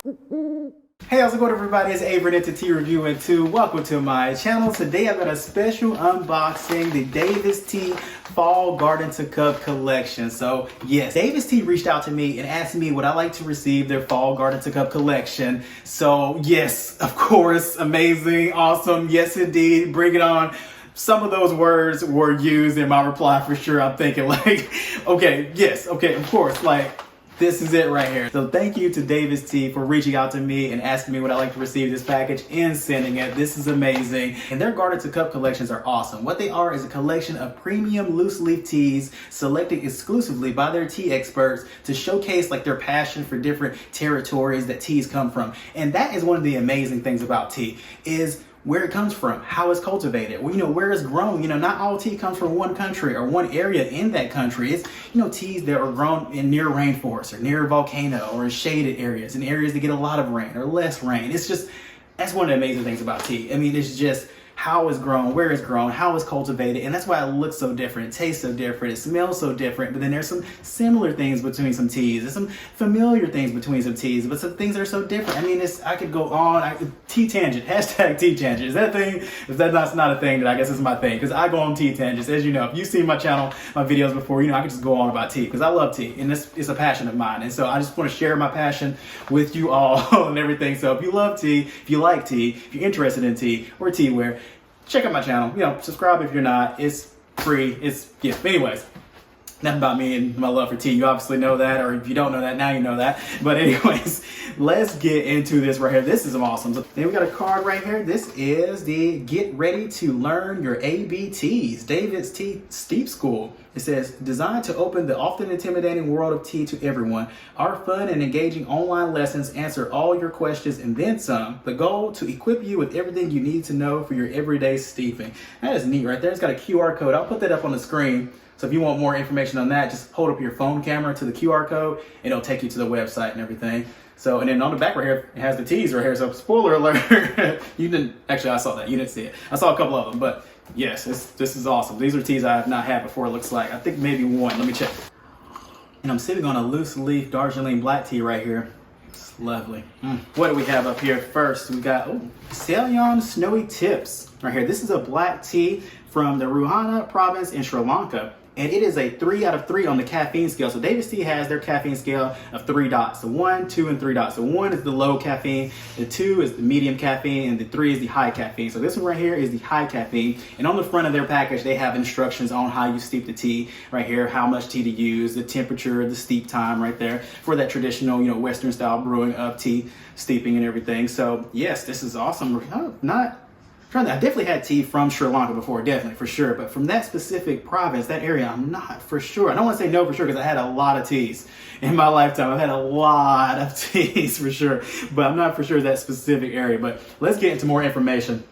Hey, how's it going, everybody? It's Avery into Tea Review and 2. Welcome to my channel. Today I've got a special unboxing, the DAVIDsTEA Fall Garden to Cup collection. So yes, DAVIDsTEA reached out to me and asked me would I like to receive their Fall Garden to Cup collection. So yes, of course, amazing, awesome, yes indeed, bring it on. Some of those words were used in my reply for sure. I'm thinking like, okay, yes, okay, of course, like, this is it right here. So thank you to DAVIDsTEA for reaching out to me and asking me would I like to receive this package and sending it. This is amazing. And their Garden to Cup collections are awesome. What they are is a collection of premium loose leaf teas selected exclusively by their tea experts to showcase like their passion for different territories that teas come from. And that is one of the amazing things about tea is where it comes from, how it's cultivated, well, where it's grown. Not all tea comes from one country or one area in that country. It's, teas that are grown in near rainforests or near a volcano or in shaded areas, in areas that get a lot of rain or less rain. It's just, that's one of the amazing things about tea. I mean, it's just how it's grown, where it's grown, how it's cultivated, and that's why it looks so different, it tastes so different, it smells so different. But then there's some similar things between some teas, there's some familiar things between some teas, but some things that are so different. I mean, I could go on. Tea tangent, hashtag tea tangent. Is that a thing? If that's not a thing, then I guess it's my thing, because I go on tea tangents. As you know, if you've seen my channel, my videos before, I could just go on about tea, because I love tea, and it's a passion of mine. And so I just want to share my passion with you all and everything. So if you love tea, if you like tea, if you're interested in tea or tea wear, check out my channel. Subscribe if you're not. It's free. Anyways, enough about me and my love for tea. You obviously know that, or if you don't know that, now you know that. But anyways, let's get into this right here. This is awesome. So then we got a card right here. This is the Get Ready to Learn Your ABTs, DAVIDsTEA Steep School. It says, designed to open the often intimidating world of tea to everyone, our fun and engaging online lessons answer all your questions and then some. The goal, to equip you with everything you need to know for your everyday steeping. That is neat right there. It's got a QR code. I'll put that up on the screen. So if you want more information on that, just hold up your phone camera to the QR code and it'll take you to the website and everything. So, and then on the back right here, it has the teas right here. So spoiler alert, I saw that. You didn't see it. I saw a couple of them, but yes, this is awesome. These are teas I have not had before, it looks like. I think maybe one. Let me check. And I'm sitting on a loose leaf Darjeeling black tea right here. It's lovely. What do we have up here first? We got Ceylon Snowy Tips right here. This is a black tea from the Ruhana province in Sri Lanka. And it is a 3 out of 3 on the caffeine scale. So DAVIDsTEA has their caffeine scale of 3 dots. So 1, 2, and 3 dots. So 1 is the low caffeine, the 2 is the medium caffeine, and the 3 is the high caffeine. So this one right here is the high caffeine. And on the front of their package, they have instructions on how you steep the tea right here, how much tea to use, the temperature, the steep time right there for that traditional, Western style brewing of tea, steeping and everything. So yes, this is awesome. I definitely had tea from Sri Lanka before, definitely, for sure. But from that specific province, that area, I'm not for sure. I don't want to say no for sure because I had a lot of teas in my lifetime. I've had a lot of teas for sure, but I'm not for sure that specific area. But let's get into more information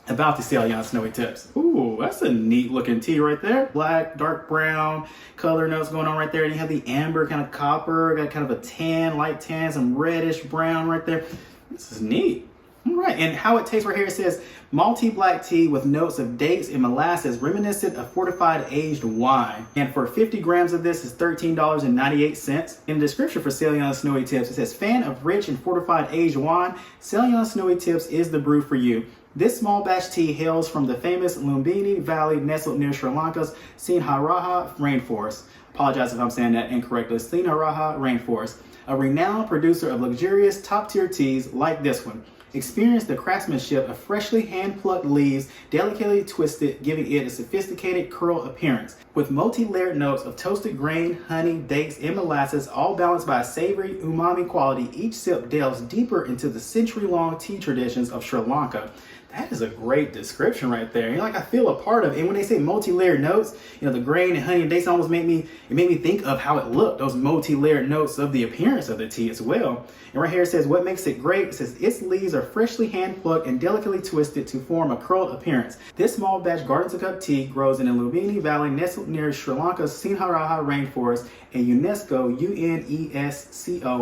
about the Ceylon Snowy Tips. Ooh, that's a neat looking tea right there. Black, dark brown color notes going on right there. And you have the amber, kind of copper, got kind of a tan, light tan, some reddish brown right there. This is neat. All right, and how it tastes right here, it says malty black tea with notes of dates and molasses reminiscent of fortified aged wine. And for 50 grams of this is $13.98. In the description for Ceylon Snowy Tips, it says, fan of rich and fortified aged wine, Ceylon Snowy Tips is the brew for you. This small batch tea hails from the famous Lumbini Valley nestled near Sri Lanka's Sinharaja rainforest. Apologize if I'm saying that incorrectly. Sinharaja rainforest, a renowned producer of luxurious top-tier teas like this one. Experience the craftsmanship of freshly hand-plucked leaves, delicately twisted, giving it a sophisticated curl appearance. With multi-layered notes of toasted grain, honey, dates, and molasses, all balanced by a savory umami quality, each sip delves deeper into the century-long tea traditions of Sri Lanka. That is a great description right there. I feel a part of it. And when they say multi-layered notes, the grain and honey and dates almost made me think of how it looked, those multi-layered notes of the appearance of the tea as well. And right here it says, what makes it great? It says, its leaves are freshly hand-plucked and delicately twisted to form a curled appearance. This small batch Garden to Cup tea grows in the Lumbini Valley nestled near Sri Lanka's Sinharaja rainforest, a UNESCO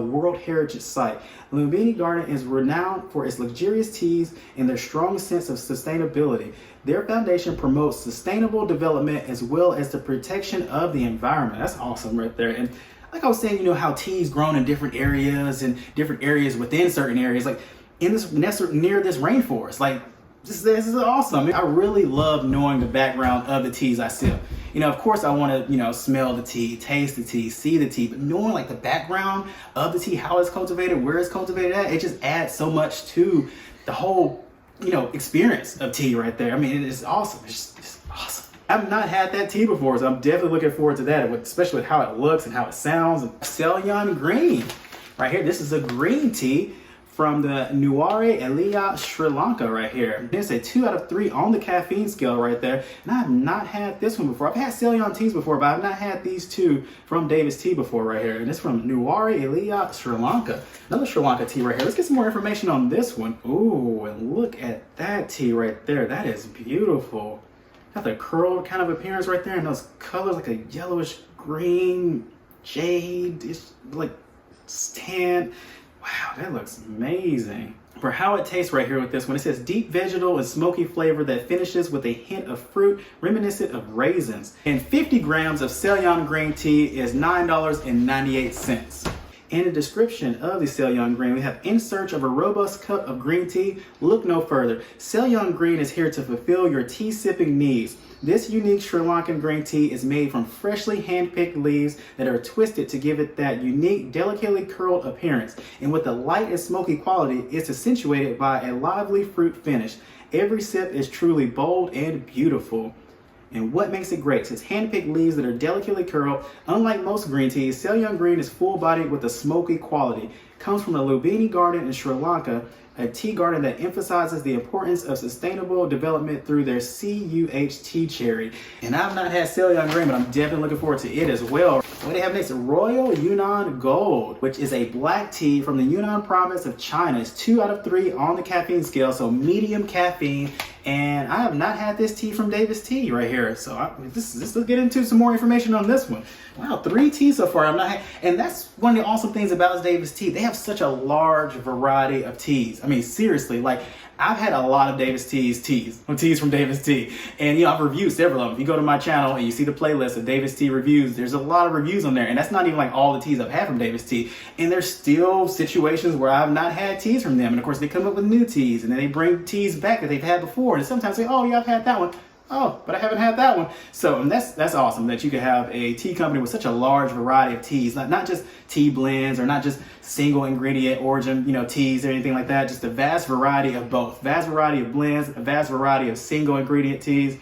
World Heritage Site. Lumbini Garden is renowned for its luxurious teas and their strong sense of sustainability. Their foundation promotes sustainable development as well as the protection of the environment. That's awesome right there. And like I was saying, you know, how tea's grown in different areas and different areas within certain areas, like in this near this rainforest. Like this is awesome. I really love knowing the background of the teas I sip. You know, of course I want to, you know, smell the tea, taste the tea, see the tea, but knowing like the background of the tea, how it's cultivated, where it's cultivated at, it just adds so much to the whole, you know, experience of tea right there. I mean, it's awesome. It's awesome. I've not had that tea before, so I'm definitely looking forward to that, especially with how it looks and how it sounds. Ceylon green right here. This is a green tea from the Nuwari Elia, Sri Lanka right here. It's a 2 out of 3 on the caffeine scale right there. And I have not had this one before. I've had Ceylon teas before, but I've not had these two from DAVIDsTEA before right here. And it's from Nuwari Elia, Sri Lanka. Another Sri Lanka tea right here. Let's get some more information on this one. Ooh, and look at that tea right there. That is beautiful. Got the curled kind of appearance right there, and those colors like a yellowish green jade. It's like tan. Wow, that looks amazing. For how it tastes right here with this one, it says deep vegetal and smoky flavor that finishes with a hint of fruit reminiscent of raisins. And 50 grams of Ceylon green tea is $9.98. In the description of the Ceylon green, we have, in search of a robust cup of green tea, look no further. Ceylon green is here to fulfill your tea sipping needs. This unique Sri Lankan green tea is made from freshly hand-picked leaves that are twisted to give it that unique, delicately curled appearance. And with a light and smoky quality, it's accentuated by a lively fruit finish. Every sip is truly bold and beautiful. And what makes it great? It's hand-picked leaves that are delicately curled. Unlike most green teas, Ceylon green is full-bodied with a smoky quality. Comes from the Lumbini garden in Sri Lanka, a tea garden that emphasizes the importance of sustainable development through their CUH tea cherry. And I've not had Ceylon green, but I'm definitely looking forward to it as well. What they have next is Royal Yunnan Gold, which is a black tea from the Yunnan province of China. It's 2 out of 3 on the caffeine scale, so medium caffeine. And I have not had this tea from DAVIDsTEA right here. So let's get into some more information on this one. Wow, 3 teas so far. And that's one of the awesome things about DAVIDsTEA. They have such a large variety of teas. I mean, seriously, like I've had a lot of DAVIDsTEA's teas from DAVIDsTEA. And you know, I've reviewed several of them. If you go to my channel and you see the playlist of DAVIDsTEA reviews, there's a lot of reviews on there. And that's not even like all the teas I've had from DAVIDsTEA. And there's still situations where I've not had teas from them. And of course, they come up with new teas and then they bring teas back that they've had before. And sometimes say, oh yeah, I've had that one. Oh, but I haven't had that one. So and that's awesome that you can have a tea company with such a large variety of teas, not just tea blends or not just single ingredient origin, you know, teas or anything like that. Just a vast variety of both, vast variety of blends, a vast variety of single ingredient teas.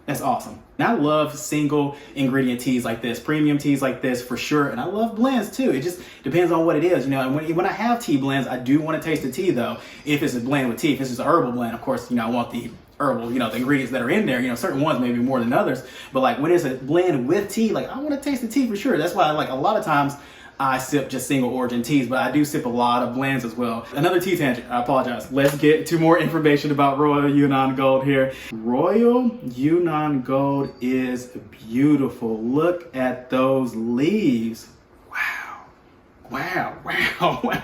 That's awesome. And I love single ingredient teas like this, premium teas like this for sure. And I love blends too. It just depends on what it is, you know. And when I have tea blends, I do want to taste the tea though. If it's a blend with tea, if it's just an herbal blend, of course, you know, I want the herbal, you know, the ingredients that are in there, you know, certain ones maybe more than others, but like when it's a blend with tea, like I want to taste the tea for sure. That's why like a lot of times I sip just single origin teas, but I do sip a lot of blends as well. Another tea tangent, I apologize. Let's get to more information about Royal Yunnan Gold here. Royal Yunnan Gold is beautiful. Look at those leaves. Wow. Wow, wow, wow.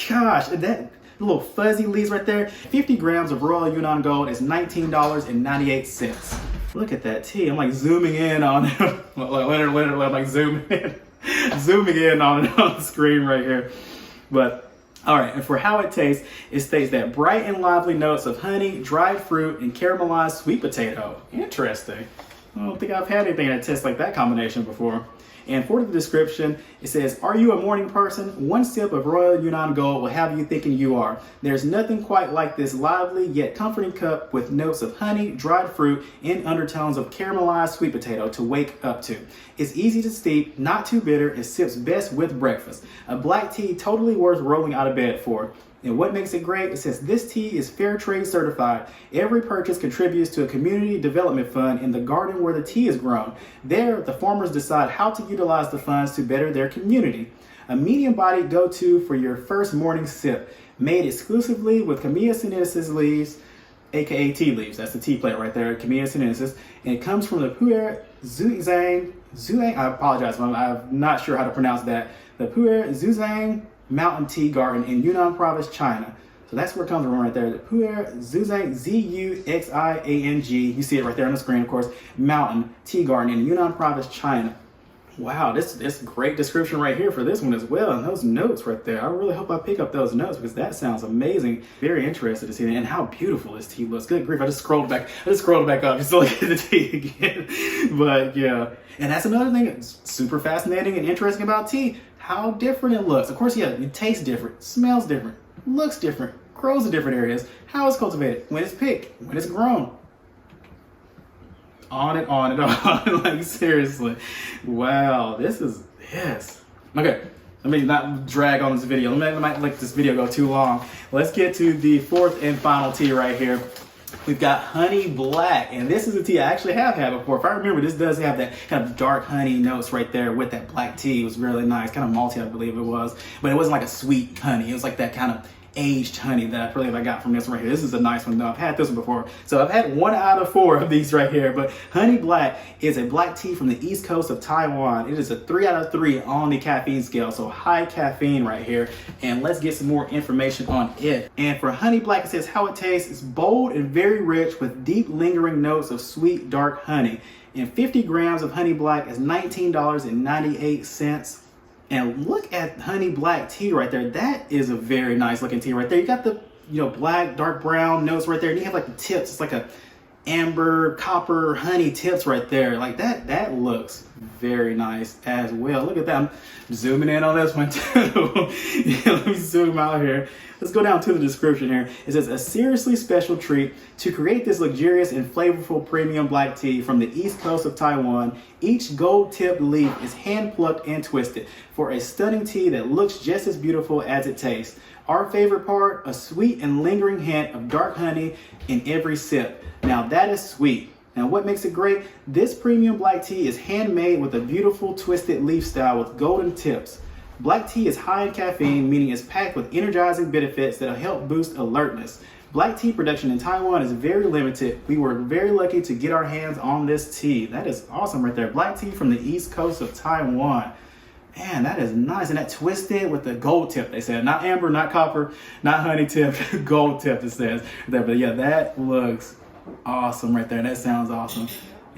Gosh, that little fuzzy leaves right there. 50 grams of Royal Yunnan Gold is $19.98. Look at that tea. I'm like zooming in on it. Literally, I'm like zooming in on it on the screen right here. But all right, and for how it tastes, it states that bright and lively notes of honey, dried fruit, and caramelized sweet potato. Interesting. I don't think I've had anything that tastes like that combination before. And for the description, it says, are you a morning person? One sip of Royal Yunnan Gold will have you thinking you are. There's nothing quite like this lively yet comforting cup with notes of honey, dried fruit, and undertones of caramelized sweet potato to wake up to. It's easy to steep, not too bitter, and sips best with breakfast. A black tea totally worth rolling out of bed for. And what makes it great? It says this tea is fair trade certified. Every purchase contributes to a community development fund in the garden where the tea is grown. There, the farmers decide how to utilize the funds to better their community. A medium-bodied go-to for your first morning sip, made exclusively with Camellia sinensis leaves, aka tea leaves. That's the tea plant right there, Camellia sinensis. And it comes from the Pu'er Zhuang, I apologize, I'm not sure how to pronounce that. The Pu'er Zhuang Mountain Tea Garden in Yunnan Province, China. So that's where it comes from right there. The Pu'er Zhuang, Z-U-X-I-A-N-G. You see it right there on the screen, of course. Mountain Tea Garden in Yunnan Province, China. Wow, this great description right here for this one as well, and those notes right there. I really hope I pick up those notes because that sounds amazing. Very interested to see that, and how beautiful this tea looks. Good grief, I just scrolled back up just to look at the tea again. But yeah, and that's another thing that's super fascinating and interesting about tea, how different it looks. Of course, yeah, it tastes different, smells different, looks different, grows in different areas, how it's cultivated, when it's picked, when it's grown. On and on and on. Like, seriously. Wow, this is, yes. Okay, let me not drag on this video. Let me let this video go too long. Let's get to the fourth and final tea right here. We've got honey black, and this is a tea I actually have had before. If I remember, this does have that kind of dark honey notes right there with that black tea. It was really nice, kind of malty, I believe it was, but it wasn't like a sweet honey. It was like that kind of aged honey that I got from this one right here. This is a nice one though. I've had this one before. So I've had 1 out of 4 of these right here, but honey black is a black tea from the east coast of Taiwan. It is a 3 out of 3 on the caffeine scale. So high caffeine right here. And let's get some more information on it. And for honey black, it says how it tastes. It's bold and very rich with deep lingering notes of sweet dark honey. And 50 grams of honey black is $19.98. And look at honey black tea right there. That is a very nice looking tea right there. You got the, black, dark brown notes right there. And you have like the tips. It's like a amber, copper, honey tips right there. Like that looks very nice as well. Look at that. I'm zooming in on this one too. Let me zoom out here. Let's go down to the description here. It says, a seriously special treat to create this luxurious and flavorful premium black tea from the east coast of Taiwan. Each gold-tipped leaf is hand-plucked and twisted for a stunning tea that looks just as beautiful as it tastes. Our favorite part, a sweet and lingering hint of dark honey in every sip. Now that is sweet. Now what makes it great? This premium black tea is handmade with a beautiful twisted leaf style with golden tips. Black tea is high in caffeine, meaning it's packed with energizing benefits that'll help boost alertness. Black tea production in Taiwan is very limited. We were very lucky to get our hands on this tea. That is awesome right there. Black tea from the east coast of Taiwan. Man, that is nice. And that twisted with the gold tip, they said. Not amber, not copper, not honey tip, gold tip, it says there. But yeah, that looks awesome right there. That sounds awesome.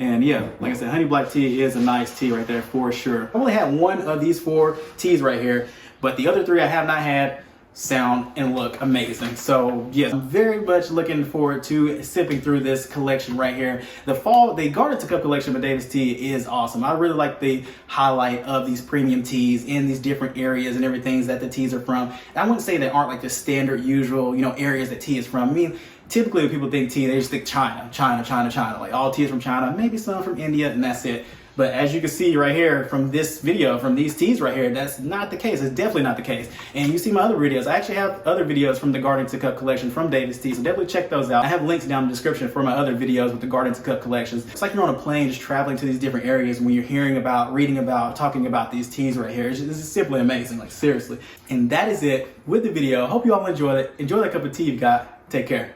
And yeah, like I said, honey black tea is a nice tea right there for sure. I only had 1 of these 4 teas right here, but the other 3 I have not had sound and look amazing. So yes, I'm very much looking forward to sipping through this collection right here. The Garden to Cup collection by DAVIDsTEA is awesome. I really like the highlight of these premium teas in these different areas and everything that the teas are from. And I wouldn't say they aren't like the standard usual, areas that tea is from. I mean, typically when people think tea, they just think China. Like all tea is from China, maybe some from India, and that's it. But as you can see right here from this video, from these teas right here, that's not the case. It's definitely not the case. And you see my other videos. I actually have other videos from the Garden to Cup collection from DAVIDsTEA, so definitely check those out. I have links down in the description for my other videos with the Garden to Cup collections. It's like you're on a plane just traveling to these different areas when you're hearing about, reading about, talking about these teas right here. It's just simply amazing, like seriously. And that is it with the video. Hope you all enjoyed it. Enjoy that cup of tea you've got. Take care.